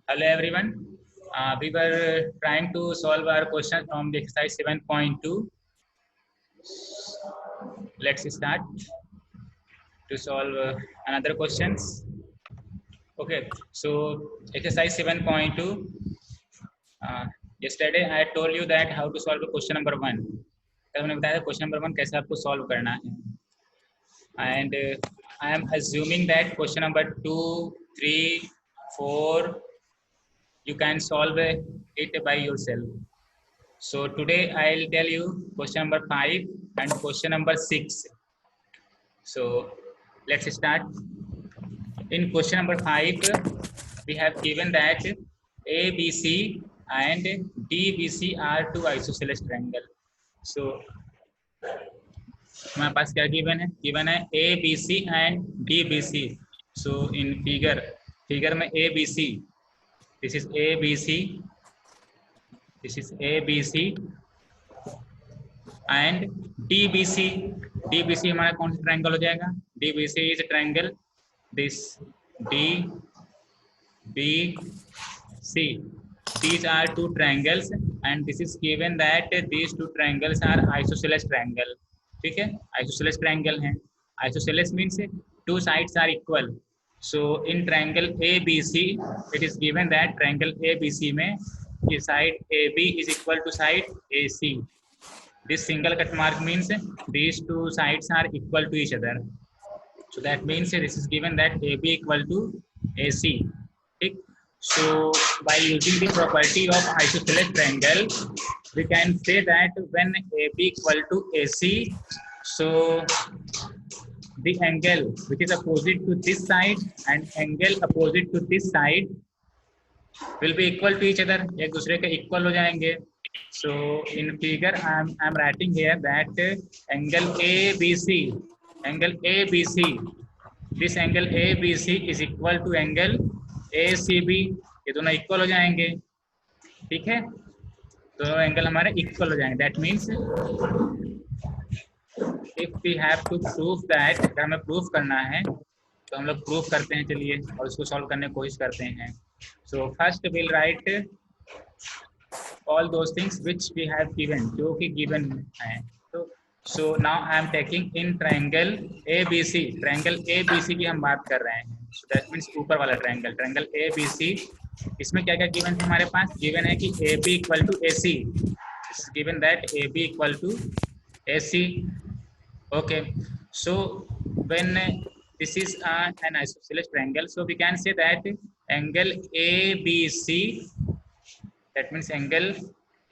Hello everyone. We were trying to solve our question from the exercise 7.2. Let's start to solve another questions. Okay, so exercise 7.2. Yesterday I told you that how to solve question number 1. कल मैंने बताया question number 1 कैसे आपको solve करना है. And I am assuming that question number 2, 3, 4 you can solve it by yourself. So today I'll tell you question number 5 and question number 6. So let's start. In question number 5, we have given that ABC and DBC are two isosceles triangle. So हमारे पास क्या given है? Given है ABC and DBC. So in figure में ABC, this is ABC, this is ABC and DBC. DBC हमारा कौन सा triangle हो जाएगा? DBC is a triangle this DBC. These are two triangles and this is given that these two triangles are isosceles triangle. ठीक है, isosceles triangle है. Isosceles means two sides are equal. So in triangle ABC it is given that triangle ABC में ये side AB is equal to side AC. This single cut mark means these two sides are equal to each other. So that means this is given that AB equal to AC. ठीक? So by using the property of isosceles triangle, we can say that when AB equal to AC, so the angle which is opposite to this side and angle opposite to this side will be equal to each other. एक दूसरे के equal हो जाएंगे. So in figure I'm writing here that angle ABC, this angle ABC is equal to angle ACB. ये दोनों equal हो जाएंगे. ठीक है, दोनों एंगल हमारे equal हो जाएंगे. That means if we have to prove that, अगर हमें proof करना है तो हम लोग proof करते हैं. चलिए और उसको solve करने की कोशिश करते हैं. So first we'll write all those things which we have given, जो कि given है. So now I am taking in triangle ABC. Triangle ABC की हम बात कर रहे हैं. So that means ऊपर वाला triangle ABC. इसमें क्या क्या given है हमारे पास? Given है कि AB equal to AC. This is given that AB equal to AC. Okay. So when this is an isosceles triangle, so we can say that angle ABC, that means angle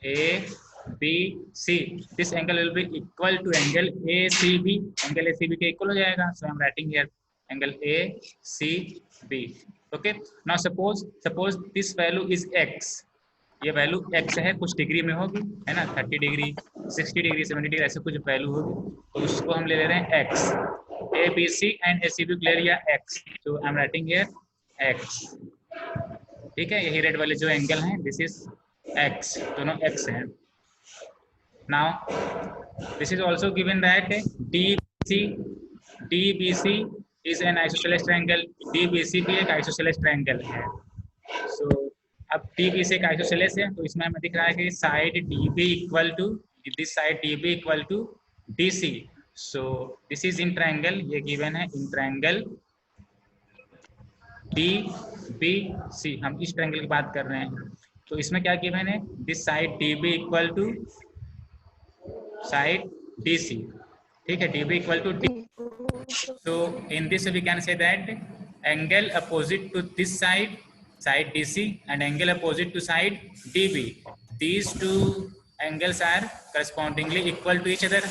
ABC, this angle will be equal to angle ACB. Angle ACB के equal हो जाएगा. So I am writing here angle ACB. Okay. Now suppose this value is x. ये value x है, कुछ degree में होगी, है ना, 30 डिग्री, 60 डिग्री, 70 डिग्री, ऐसे कुछ वैल्यू होगी. तो उसको हम ले रहे हैं x. ABC एंड ACB ले लिया x. तो आई एम राइटिंग हियर x. ठीक है, यही रेड वाले जो एंगल हैं, दिस इज x, दोनों x हैं. Now this is also given that DBC is an isosceles triangle. DBC भी एक आइसोसेलेस ट्रायंगल है. सो अब DBC एक आइसोसेलेस है, तो इसमें हमें दिख रहा है कि side DB equal to this side DB equal to DC. So this is in triangle, ये गिवन है इन ट्रायंगल DBC. हम इस ट्रायंगल की बात कर रहे हैं. तो इसमें क्या गिवन है? This side DB equal to side DC. ठीक है, DB equal to D. So in this we can say that angle opposite to this side DC and angle opposite to side DB, these two angles are correspondingly equal to each other.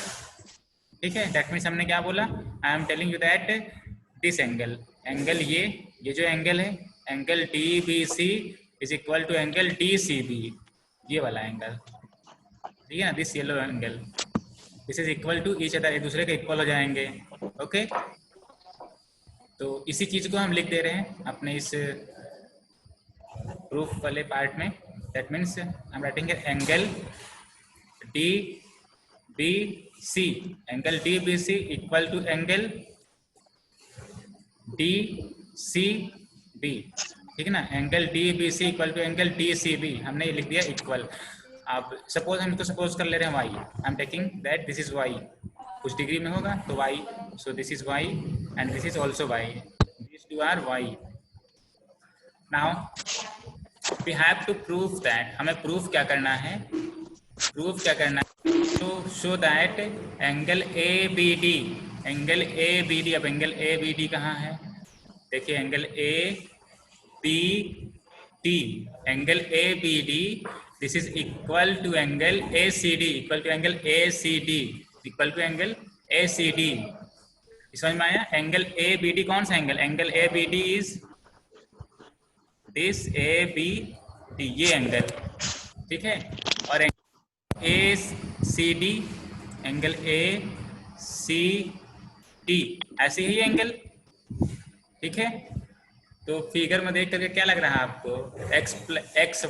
ठीक है, that means हमने क्या बोला? I am telling you that this angle ये जो angle है, angle DBC is equal to angle DCB. ये वाला एंगल, ठीक है ना, this yellow angle, this is equal to each other, एक दूसरे के इक्वल हो जाएंगे. ओके, तो इसी चीज को हम लिख दे रहे हैं अपने इस प्रूफ वाले पार्ट में. That means I am writing angle DBC, angle DBC equal to angle DCB. ठीक है ना। Angle D B C equal to angle D C B, हमने ये लिख दिया इक्वल। अब सपोज हम इसको सपोज कर ले रहे हैं y, I am taking that this is y, कुछ डिग्री में होगा तो y, so this is y and this is also y, this two are y. Now we have to prove that, हमें प्रूफ क्या करना है, प्रूफ क्या करना है, to show that angle A B D, angle A B D, अब angle A B D कहाँ है, देखिए angle A B D, angle A B D this is equal to angle A C D, equal to angle A C D, equal to angle A C D. समझ में आया? Angle A B D कौन सा एंगल, angle A B D is this A B D, ये angle, ठीक है। और A C D, angle A C D, ऐसे ही एंगल, ठीक है। तो फिगर में देख करके क्या लग रहा है आपको, एक्स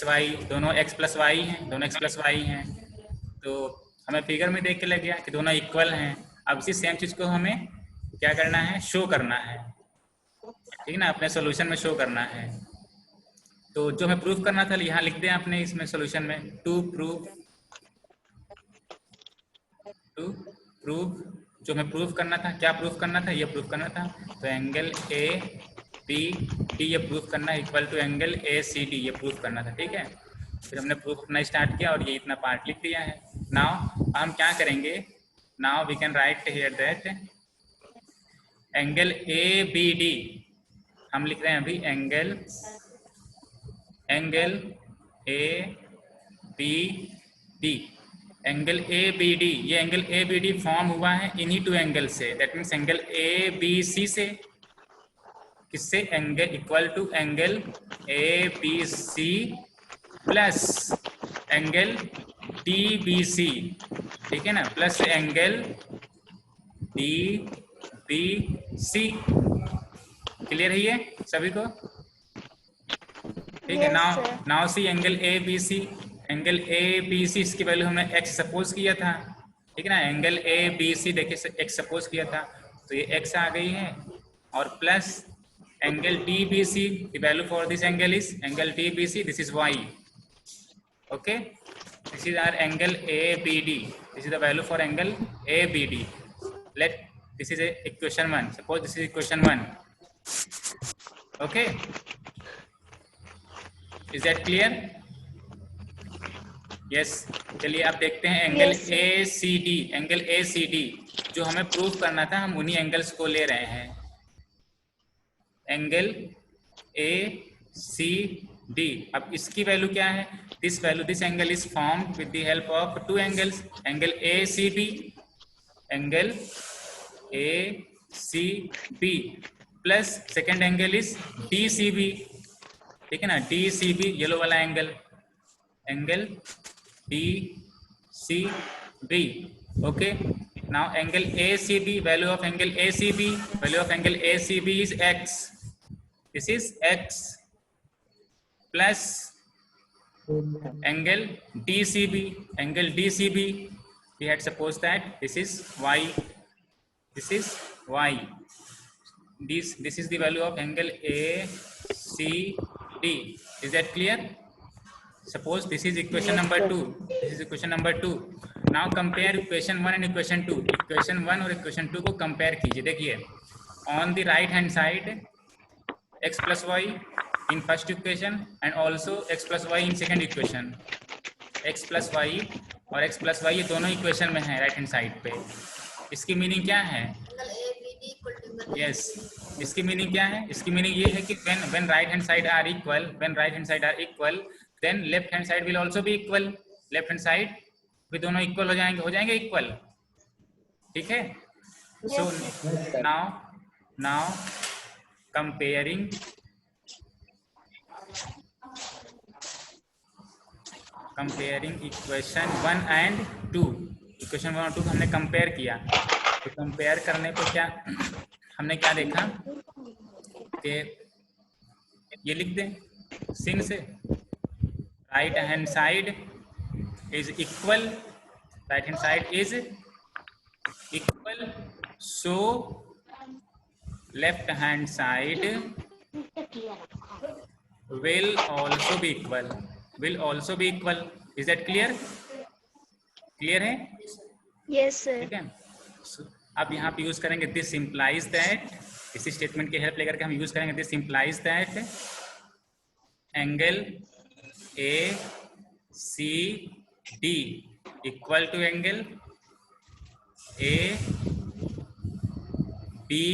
वाई दोनों एक्स प्लस वाई हैं, दोनों एक्स प्लस वाई हैं, तो हमें फिगर में देख के लग गया कि दोनों इक्वल हैं। अब इसी सेम चीज़ को हमें क्या करना है, शो करना है, ठीक है ना, अपने सॉल्यूशन में शो करना है। तो जो हमें प्रूफ करना था यहाँ लिख दें अपने इसमें सॉल्यूशन में, टू प्रूव जो हमें प्रूफ करना था, क्या प्रूफ करना था, ये प्रूफ करना था। तो एंगल ए बी डी ये प्रूफ करना है equal to angle A C D, ये प्रूफ करना था, ठीक है। फिर हमने प्रूफ अपना स्टार्ट किया और ये इतना पार्ट लिख दिया है। नाउ हम क्या करेंगे, now we can write here that angle A B D, हम लिख रहे हैं अभी angle A B D, angle A B D, ये angle A B D form हुआ है इन्हीं टू एंगल से, that means angle A B C से, किससे, angle equal to angle A B C plus angle D B C, ठीक है ना, plus angle D B C. Clear है ये सभी को? ठीक है। Now C angle A B C, angle A B C इसकी वैल्यू हमने एक्स सपोज किया था, ठीक है ना, एंगल ए बी सी देखिए एक्स सपोज किया था, तो ये एक्स आ गई है, और plus angle D B C, the value for this angle is angle D B C, this is y, okay, this is our angle A B D, this is the value for angle A B D. Let this is equation 1, suppose this is equation 1, okay, is that clear? Yes. चलिए आप देखते हैं angle A C D, angle A C D जो हमें proof करना था, हम उन्हीं एंगल्स को ले रहे हैं। एंगल ए सी डी, अब इसकी वैल्यू क्या है, this value, this angle is formed with the help of two angles, angle A C B, angle A C B plus second angle is D C B, ठीक है ना, D C B yellow वाला angle, angle D C B, okay. Now angle A C B, value of angle A C B, value of angle A C B is x, this is x plus angle D C B, angle D C B we had supposed that this is y, this is y, this is the value of angle A C D. Is that clear? Suppose this is equation number 2, this is equation number 2. Now compare equation 1 and equation 2, equation 1 और equation 2 को compare कीजिए। देखिए on the right hand side x plus y in first equation and also x plus y in second equation, x plus y और x plus Y ये दोनों equation में है right hand side पे। इसकी मीनिंग क्या है? यस, इसकी मीनिंग क्या है? इसकी मीनिंग ये है कि when right hand side are equal, when right hand side are equal, then left hand side will also be equal, left hand side भी दोनों इक्वल हो जाएंगे इक्वल, ठीक है। So now comparing equation 1 and 2, equation 1 और 2 को हमने compare किया। तो कंपेयर करने पे क्या हमने क्या देखा कि ये लिख दें सिन से, right hand side is equal, right hand side is equal, so left hand side will also be equal, will also be equal. Is that clear? Clear है? Yes sir. ठीक है। अब यहाँ पे यूज करेंगे दिस इम्प्लाइज दैट, इसी statement की help लेकर के हम यूज करेंगे this implies that angle A C D equal to angle A B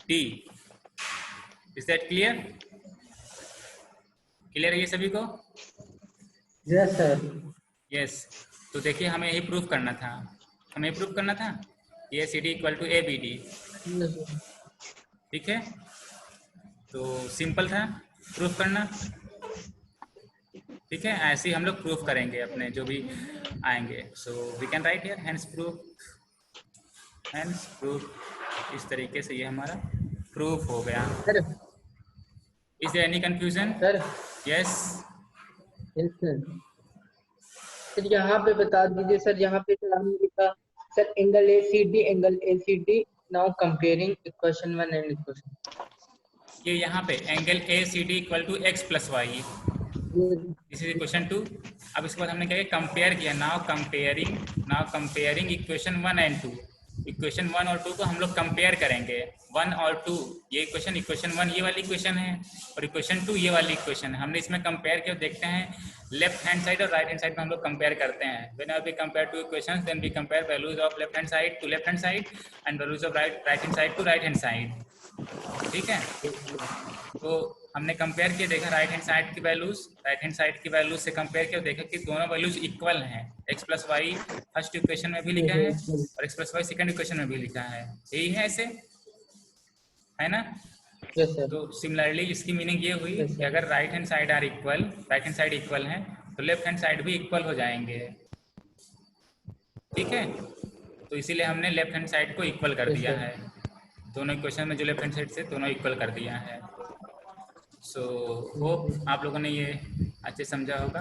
D. Is that clear? Clear है ये सभी को? Yes sir. यस। तो देखिए हमें यही प्रूफ करना था, हमें प्रूफ करना था A C D equal to A B D. ठीक है, तो सिंपल था प्रूफ करना। ठीक है, ऐसे ही हम लोग प्रूफ करेंगे अपने जो भी आएंगे। So we can write here hence proof, hence proof. इस तरीके से ये हमारा प्रूफ हो गया। Is there any confusion? Sir yes yes sir. Sir यहाँ पे बता दीजिए सर, यहाँ पे सर हमने लिखा sir angle A C D now comparing equation 1 and equation. ये यहाँ पे angle A C D equal to x plus y, this is equation 2। अब इसके बाद हमने क्या किया, कंपेयर किया। Now comparing equation 1 and 2। Equation 1 और 2 को हम लोग कंपेयर करेंगे। 1 और 2 ये इक्वेशन 1 ये वाली इक्वेशन है और इक्वेशन 2 ये वाली इक्वेशन है। हमने इसमें कंपेयर किया, देखते हैं लेफ्ट हैंड साइड और राइट हैंड साइड में हम लोग कंपेयर करते हैं। Whenever we compare two equations then we compare values of left hand side to left hand side and values of right hand side to right hand side. ठीक है, तो हमने compare किया, देखा राइट हैंड साइड की values से compare किया, देखा कि दोनों वैल्यूज इक्वल हैं। X plus y first equation में भी लिखा है और x plus y second equation में भी लिखा है। यही है, ऐसे है ना? Yes sir. तो सिमिलरली इसकी मीनिंग ये हुई कि अगर राइट हैंड साइड इक्वल है तो लेफ्ट हैंड साइड भी इक्वल हो जाएंगे। ठीक है, तो इसीलिए हमने लेफ्ट हैंड साइड को इक्वल कर दिया है। दोनों इक्वेशन में जो लेफ्ट हैंड साइड से दोनों इक्वल कर दिया है। सो होप आप लोगों ने ये अच्छे समझा होगा।